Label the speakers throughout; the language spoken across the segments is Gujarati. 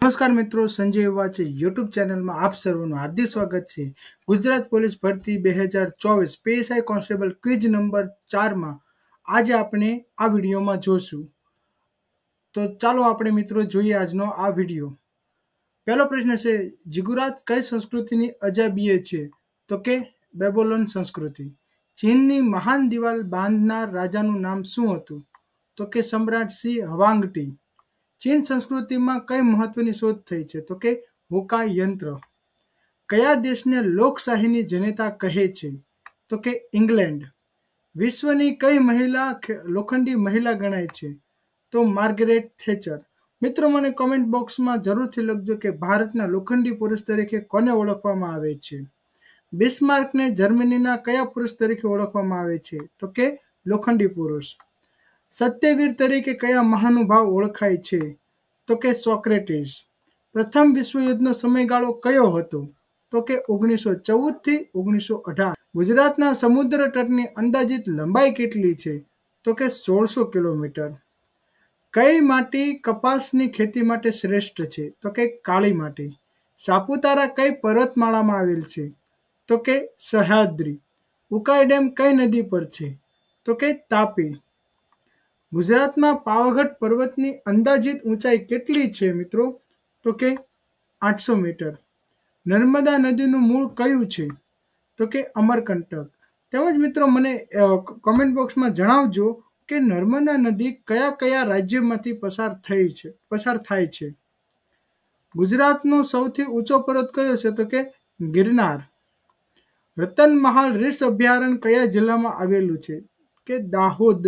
Speaker 1: નમસ્કાર મિત્રો, સંજય યુવા છે યુટ્યુબ ચેનલમાં આપ સર્વનું હાર્દિક સ્વાગત છે। ગુજરાત પોલીસ ભરતી 2024 પીએસઆઈ કોન્સ્ટેબલ ક્વિઝ નંબર 4માં આજે આપણે આ વિડીયોમાં જોશું। તો ચાલો આપણે મિત્રો જોઈએ આજનો આ વિડીયો। પહેલો પ્રશ્ન છે, જીગુરાત કઈ સંસ્કૃતિની અજાબીએ છે? તો કે બેબીલોન સંસ્કૃતિ। ચીનની મહાન દિવાલ બાંધનાર રાજાનું નામ શું હતું? તો કે સમ્રાટ સિંહ હવાંગટી। ચીન સંસ્કૃતિમાં કઈ મહત્વની શોધ થઈ છે? તો કે હુકા યંત્ર। કયા દેશને લોકશાહીની જનતા કહે છે? તો કે ઇંગ્લેન્ડ। વિશ્વની કઈ મહિલા લોખંડી મહિલા ગણાય છે? તો માર્ગરેટ થેચર। મિત્રો મને કોમેન્ટ બોક્સમાં જરૂરથી લખજો કે ભારતના લોખંડી પુરુષ તરીકે કોને ઓળખવામાં આવે છે? બિસ્માર્કને જર્મનીના કયા પુરુષ તરીકે ઓળખવામાં આવે છે? તો કે લોખંડી પુરુષ। સત્યવીર તરીકે કયા મહાનુભાવ ઓળખાય છે? તો કે સોક્રેટિસ। પ્રથમ વિશ્વયુદ્ધનો સમયગાળો કયો હતો? તો કે 1914 થી 1918। ગુજરાતના સમુદ્ર તટની અંદાજિત લંબાઈ કેટલી છે? તો કે 1600 કિલોમીટર। કઈ માટી કપાસની ખેતી માટે શ્રેષ્ઠ છે? તો કે કાળી માટી। સાપુતારા કઈ પર્વતમાળામાં આવેલ છે? તો કે સહ્યાદ્રી। ઉકાઈ ડેમ કઈ નદી પર છે? તો કે તાપી। ગુજરાતમાં પાવાગઢ પર્વતની અંદાજિત ઊંચાઈ કેટલી છે મિત્રો? તો કે 800 મીટર। નર્મદા નદીનું મૂળ કયું છે? તો કે અમરકંટક। તેમજ મિત્રો મને કોમેન્ટ બોક્સમાં જણાવજો કે નર્મદા નદી કયા કયા રાજ્યમાંથી પસાર થાય છે? ગુજરાતનો સૌથી ઊંચો પર્વત કયો છે? તો કે ગિરનાર। રતનમહાલ રીંછ અભયારણ્ય કયા જિલ્લામાં આવેલું છે? કે દાહોદ।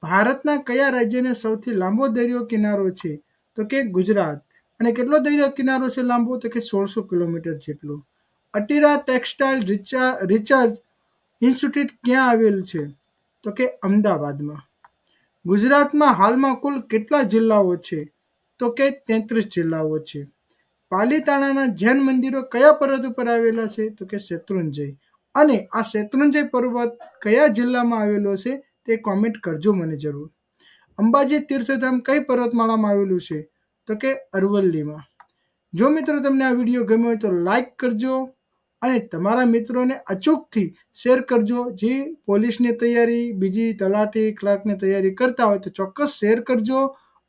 Speaker 1: ભારતના કયા રાજ્યને સૌથી લાંબો દરિયો કિનારો છે? તો કે ગુજરાત। અને કેટલો દરિયો કિનારો છે લાંબો? તો કે 1600 કિલોમીટર જેટલો। અટીરા ટેક્સટાઇલ રિસર્ચ ઇન્સ્ટિટ્યૂટ ક્યાં આવેલું છે? તો કે અમદાવાદમાં। ગુજરાતમાં હાલમાં કુલ કેટલા જિલ્લાઓ છે? તો કે 33 જિલ્લાઓ છે। પાલીતાણાના જૈન મંદિરો કયા પર્વત ઉપર આવેલા છે? તો કે શેત્રુંજય। અને આ શેત્રુંજય પર્વત કયા જિલ્લામાં આવેલો છે તે કોમેન્ટ કરજો મને જરૂર। અંબાજી તીર્થધામ કઈ પર્વતમાળામાં આવેલું છે? તો કે અરવલ્લીમાં। જો મિત્રો તમને આ વિડીયો ગમ્યો હોય તો લાઈક કરજો અને તમારા મિત્રોને અચૂકથી શેર કરજો। જે પોલીસની તૈયારી, બીજી તલાટી ક્લાર્કની તૈયારી કરતા હોય તો ચોક્કસ શેર કરજો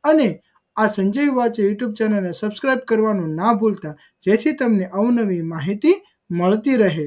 Speaker 1: અને આ સંજય વાચે યુટ્યુબ ચેનલને સબસ્ક્રાઇબ કરવાનું ના ભૂલતા, જેથી તમને અવનવી માહિતી મળતી રહે।